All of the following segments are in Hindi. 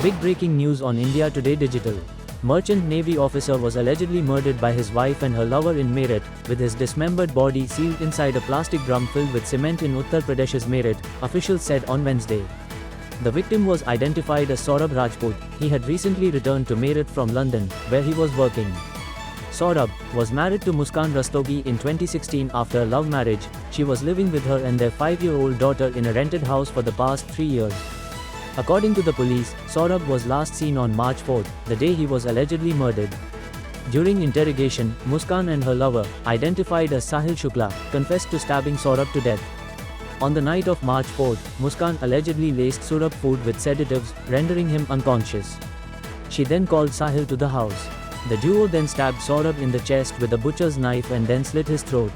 Big breaking news on India Today Digital. Merchant Navy officer was allegedly murdered by his wife and her lover in Meerut, with his dismembered body sealed inside a plastic drum filled with cement in Uttar Pradesh's Meerut, officials said on Wednesday. The victim was identified as Saurabh Rajput. He had recently returned to Meerut from London, where he was working. Saurabh was married to Muskan Rastogi in 2016 after a love marriage. She was living with her and their 5-year-old daughter in a rented house for the past 3 years. According to the police, Saurabh was last seen on March 4, the day he was allegedly murdered. During interrogation, Muskan and her lover, identified as Sahil Shukla, confessed to stabbing Saurabh to death. On the night of March 4, Muskan allegedly laced Saurabh food with sedatives, rendering him unconscious. She then called Sahil to the house. The duo then stabbed Saurabh in the chest with a butcher's knife and then slit his throat.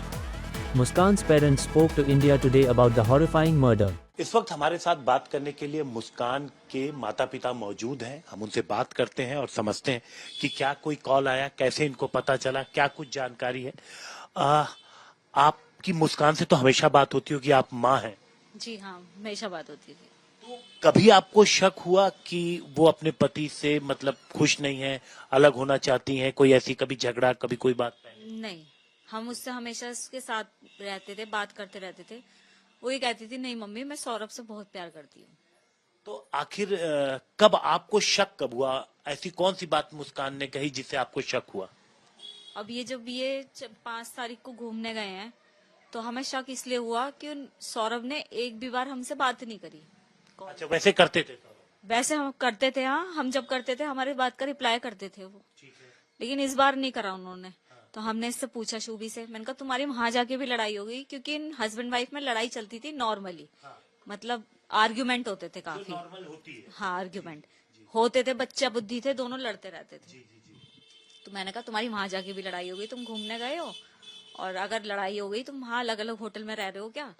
Muskan's parents spoke to India Today about the horrifying murder. इस वक्त हमारे साथ बात करने के लिए मुस्कान के माता पिता मौजूद हैं। हम उनसे बात करते हैं और समझते हैं कि क्या कोई कॉल आया, कैसे इनको पता चला, क्या कुछ जानकारी है। आपकी मुस्कान से तो हमेशा बात होती होगी, आप माँ हैं। जी हाँ, हमेशा बात होती थी। तो कभी आपको शक हुआ कि वो अपने पति से मतलब खुश नहीं है, अलग होना चाहती हैं, कोई ऐसी कभी झगड़ा, कभी कोई बात? नहीं, हम उससे हमेशा उसके साथ रहते थे, बात करते रहते थे। वो ये कहती थी, नहीं मम्मी, मैं सौरभ से बहुत प्यार करती हूँ। तो आखिर कब आपको शक कब हुआ? ऐसी कौन सी बात मुस्कान ने कही जिससे आपको शक हुआ? अब ये जब ये 5 तारीख को घूमने गए हैं, तो हमें शक इसलिए हुआ कि सौरभ ने एक भी बार हमसे बात नहीं करी। अच्छा, वैसे करते थे? वैसे हम करते थे, हाँ, हम जब करते थे हमारी बात का रिप्लाई करते थे वो, लेकिन इस बार नहीं करा उन्होंने। तो हमने इससे पूछा शुभी से, मैंने कहा तुम्हारी वहां जाके भी लड़ाई हो गई? क्योंकि इन हस्बैंड वाइफ में लड़ाई चलती थी नॉर्मली, मतलब आर्ग्यूमेंट होते थे काफी। नॉर्मल होती है। हाँ, आर्ग्यूमेंट होते थे, बच्चा बुद्धि थे, दोनों लड़ते रहते थे। तो मैंने कहा तुम्हारी वहां जाके भी लड़ाई हो गई, तुम घूमने गए हो और अगर लड़ाई हो गई, तुम वहां अलग अलग होटल में रह रहे हो क्या?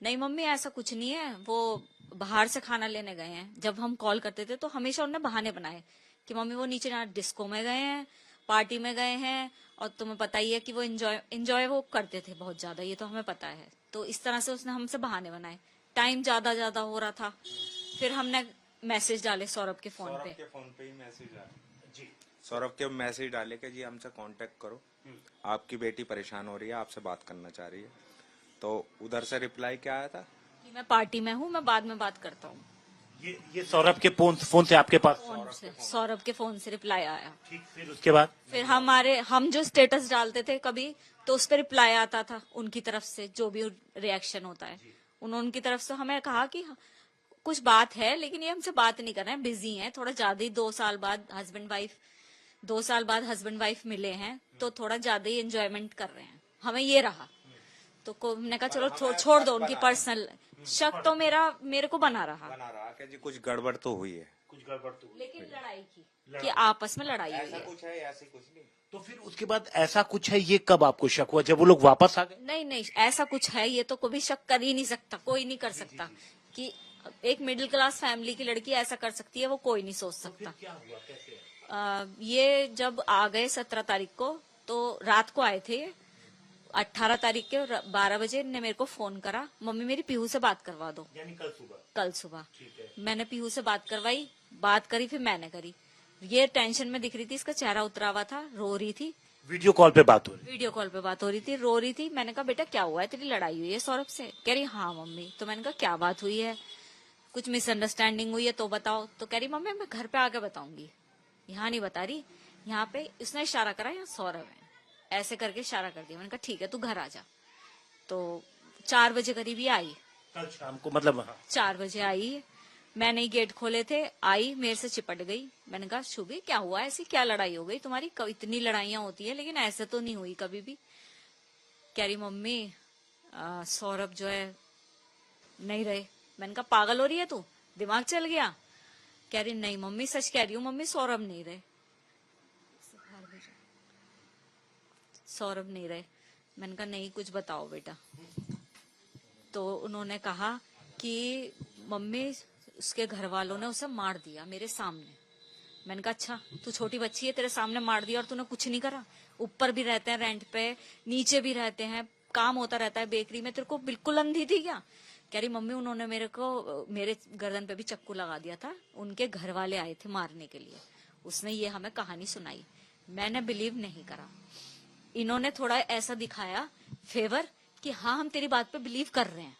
नहीं मम्मी, ऐसा कुछ नहीं है, वो बाहर से खाना लेने गए हैं। जब हम कॉल करते थे तो हमेशा उन्होंने बहाने बनाए कि मम्मी वो नीचे डिस्को में गए हैं, पार्टी में गए हैं, और तुम्हें पता ही है कि वो एंजॉय वो करते थे बहुत ज्यादा, ये तो हमें पता है। तो इस तरह से उसने हमसे बहाने बनाए। टाइम ज्यादा हो रहा था, फिर हमने मैसेज डाले सौरभ के फोन पे। ही मैसेज डाले जी, सौरभ के मैसेज डाले कि जी हमसे कांटेक्ट करो, आपकी बेटी परेशान हो रही है, आपसे बात करना चाह रही है। तो उधर से रिप्लाई क्या आया था कि मैं पार्टी में हूँ, मैं बाद में बात करता हूँ। ये सौरभ के फोन से आपके पास? सौरभ के फोन से रिप्लाई आया। ठीक, फिर उसके बाद फिर हम जो स्टेटस डालते थे कभी, तो उस पर रिप्लाई आता था उनकी तरफ से, जो भी रिएक्शन होता है। उनकी तरफ से हमें कहा कि कुछ बात है, लेकिन ये हमसे बात नहीं कर रहे हैं, बिजी हैं थोड़ा ज्यादा ही। 2 साल बाद हस्बैंड वाइफ मिले हैं, तो थोड़ा ज्यादा ही एंजॉयमेंट कर रहे हैं, हमें ये रहा। तो हमने कहा चलो छोड़ दो उनकी पर्सनल। शक तो मेरे को बना रहा कि जी कुछ गड़बड़ तो हुई है, लेकिन लड़ाई की कि आपस में लड़ाई हुई है। कुछ है, ऐसी कुछ नहीं। तो फिर उसके बाद ऐसा कुछ है, ये कब आपको शक हुआ? जब वो लोग वापस आ गए? नहीं, ऐसा कुछ है, ये तो कभी शक कर ही नहीं सकता, कोई नहीं कर सकता कि एक मिडिल क्लास फैमिली की लड़की ऐसा कर सकती है, वो कोई नहीं सोच सकता। क्या हुआ, कैसे? ये जब आ गए 17 तारीख को, तो रात को आए थे। 18 तारीख के 12 बजे ने मेरे को फोन करा, मम्मी मेरी पीहू से बात करवा दो। यानी कल सुबह? मैंने पीहू से बात करवाई, बात करी, फिर मैंने करी। ये टेंशन में दिख रही थी, इसका चेहरा उतरा हुआ था, रो रही थी। वीडियो कॉल पे बात हो रही थी, रो रही थी। मैंने कहा बेटा क्या हुआ है, तेरी लड़ाई हुई है सौरभ से? कह रही हाँ मम्मी। तो मैंने कहा क्या बात हुई है, कुछ मिसअंडरस्टैंडिंग हुई है तो बताओ। तो कह रही मम्मी मैं घर पे आके बताऊंगी, यहाँ नहीं बता रही। यहाँ पे उसने इशारा करा, यहाँ सौरभ है, ऐसे करके इशारा कर दिया। मैंने कहा ठीक है, तू घर आ जा। तो 4 बजे करीब ही आई, कल शाम को, मतलब 4 बजे आई। मैंने ही गेट खोले थे, आई, मेरे से चिपट गई। मैंने कहा शुभी क्या हुआ, ऐसी क्या लड़ाई हो गई तुम्हारी? इतनी लड़ाइयां होती है, लेकिन ऐसे तो नहीं हुई कभी भी। कह रही मम्मी सौरभ जो है नहीं रहे। मैंने कहा पागल हो रही है तू, दिमाग चल गया? कह रही नहीं मम्मी, सच कह रही हूँ मम्मी, सौरभ नहीं रहे। मैंने कहा नहीं, कुछ बताओ बेटा। तो उन्होंने कहा कि मम्मी उसके घर वालों ने उसे मार दिया मेरे सामने। मैंने कहा अच्छा, तू छोटी बच्ची है, तेरे सामने मार दिया और तूने कुछ नहीं करा? ऊपर भी रहते हैं रेंट पे, नीचे भी रहते हैं, काम होता रहता है बेकरी में, तेरे को बिल्कुल अंधी थी क्या? कह रही मम्मी उन्होंने मेरे गर्दन पे भी चक्कू लगा दिया था, उनके घर वाले आए थे मारने के लिए, उसने ये हमें कहानी सुनाई। मैंने बिलीव नहीं करा। इन्होंने थोड़ा ऐसा दिखाया फेवर कि हाँ हम तेरी बात पे बिलीव कर रहे हैं।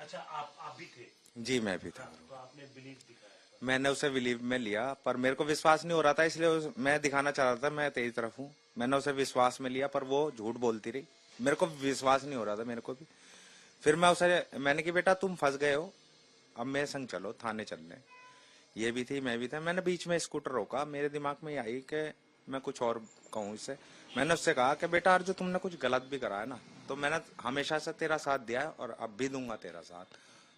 अच्छा, आप भी थे? जी मैं भी था। तो आपने बिलीव दिखाया? मैंने उसे बिलीव में लिया, पर मेरे को विश्वास नहीं हो रहा था, इसलिए मैं दिखाना चाह रहा था मैं तेरी तरफ हूँ। मैंने उसे विश्वास में लिया, पर वो झूठ बोलती रही, मेरे को विश्वास नहीं हो रहा था मेरे को भी। फिर मैंने कि बेटा तुम फंस गए हो, अब मेरे संग चलो थाने चलने। ये भी थी, मैं भी था। मैंने बीच में स्कूटर रोका, मेरे दिमाग में आई कि मैं कुछ और कहूँ इससे। मैंने उससे कहा कि बेटा जो तुमने कुछ गलत भी करा है ना, तो मैंने हमेशा से तेरा साथ दिया है और अब भी दूंगा तेरा साथ।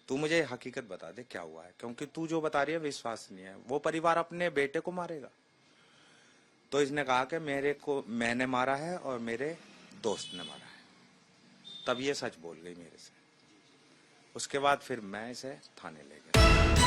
तू मुझे हकीकत बता दे क्या हुआ है, क्योंकि तू जो बता रही है विश्वास नहीं है। वो परिवार अपने बेटे को मारेगा। तो इसने कहा कि मैंने मारा है और मेरे दोस्त ने मारा है। तब ये सच बोल गई मेरे से। उसके बाद फिर मैं इसे थाने ले गया।